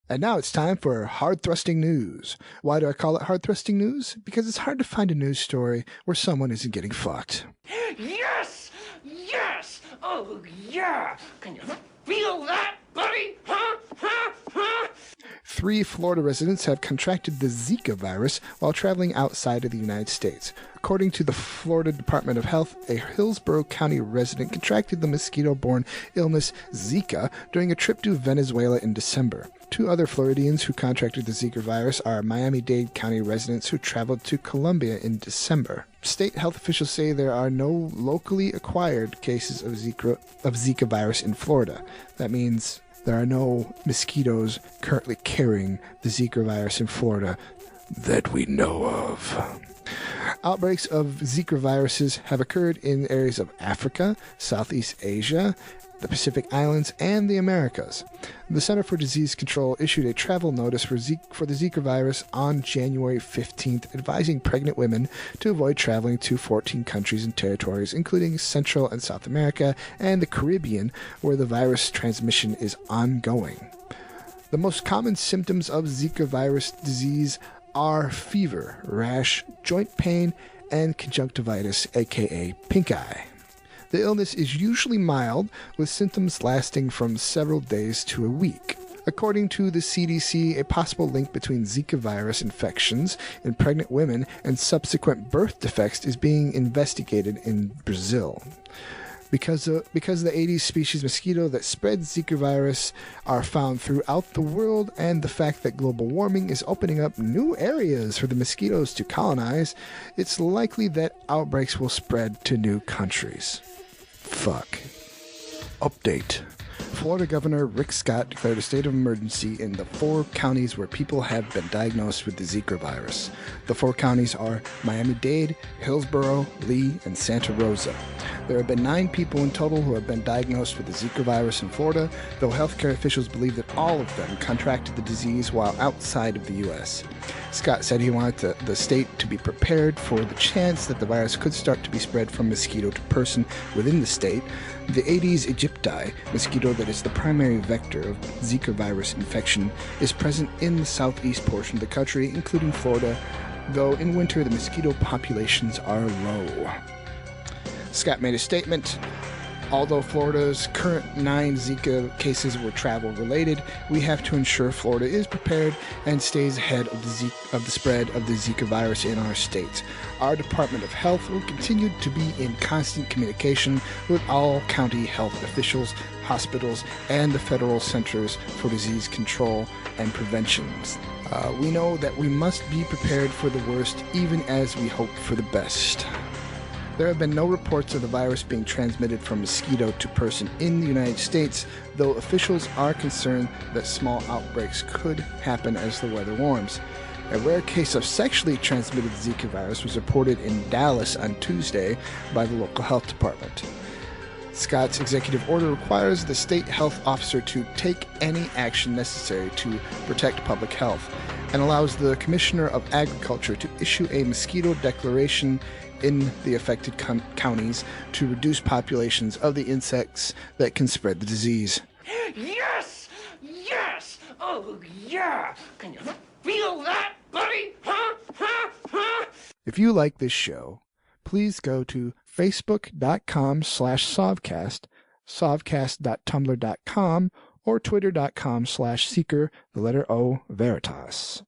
And now it's time for hard-thrusting news. Why do I call it hard-thrusting news? Because it's hard to find a news story where someone isn't getting fucked. Yes! Yes! Oh, yeah! Can you feel that, buddy? Huh? Huh? Huh? 3 Florida residents have contracted the Zika virus while traveling outside of the United States. According to the Florida Department of Health, a Hillsborough County resident contracted the mosquito-borne illness Zika during a trip to Venezuela in December. 2 other Floridians who contracted the Zika virus are Miami-Dade County residents who traveled to Colombia in December. State health officials say there are no locally acquired cases of Zika virus in Florida. That means there are no mosquitoes currently carrying the Zika virus in Florida that we know of. Outbreaks of Zika viruses have occurred in areas of Africa, Southeast Asia, the Pacific Islands, and the Americas. The Center for Disease Control issued a travel notice for the Zika virus on January 15th, advising pregnant women to avoid traveling to 14 countries and territories, including Central and South America and the Caribbean, where the virus transmission is ongoing. The most common symptoms of Zika virus disease are fever, rash, joint pain, and conjunctivitis, aka pink eye. The illness is usually mild, with symptoms lasting from several days to a week. According to the CDC, a possible link between Zika virus infections in pregnant women and subsequent birth defects is being investigated in Brazil. Because the Aedes species mosquito that spreads Zika virus are found throughout the world, and the fact that global warming is opening up new areas for the mosquitoes to colonize, it's likely that outbreaks will spread to new countries. Fuck. Update. Florida Governor Rick Scott declared a state of emergency in the 4 counties where people have been diagnosed with the Zika virus. The 4 counties are Miami-Dade, Hillsborough, Lee, and Santa Rosa. There have been 9 people in total who have been diagnosed with the Zika virus in Florida, though healthcare officials believe that all of them contracted the disease while outside of the U.S. Scott said he wanted the state to be prepared for the chance that the virus could start to be spread from mosquito to person within the state. The Aedes aegypti, mosquito that is the primary vector of Zika virus infection, is present in the southeast portion of the country, including Florida, though in winter the mosquito populations are low. Scott made a statement. Although Florida's current 9 Zika cases were travel-related, we have to ensure Florida is prepared and stays ahead of the spread of the Zika virus in our state. Our Department of Health will continue to be in constant communication with all county health officials, hospitals, and the Federal Centers for Disease Control and Prevention. We know that we must be prepared for the worst, even as we hope for the best. There have been no reports of the virus being transmitted from mosquito to person in the United States, though officials are concerned that small outbreaks could happen as the weather warms. A rare case of sexually transmitted Zika virus was reported in Dallas on Tuesday by the local health department. Scott's executive order requires the state health officer to take any action necessary to protect public health and allows the Commissioner of Agriculture to issue a mosquito declaration in the affected counties to reduce populations of the insects that can spread the disease. Yes! Yes! Oh, yeah! Can you feel that, buddy? Huh? Huh? Huh? If you like this show, please go to facebook.com/Sovcast, sovcast.tumblr.com, or twitter.com/seeker, the letter O, Veritas.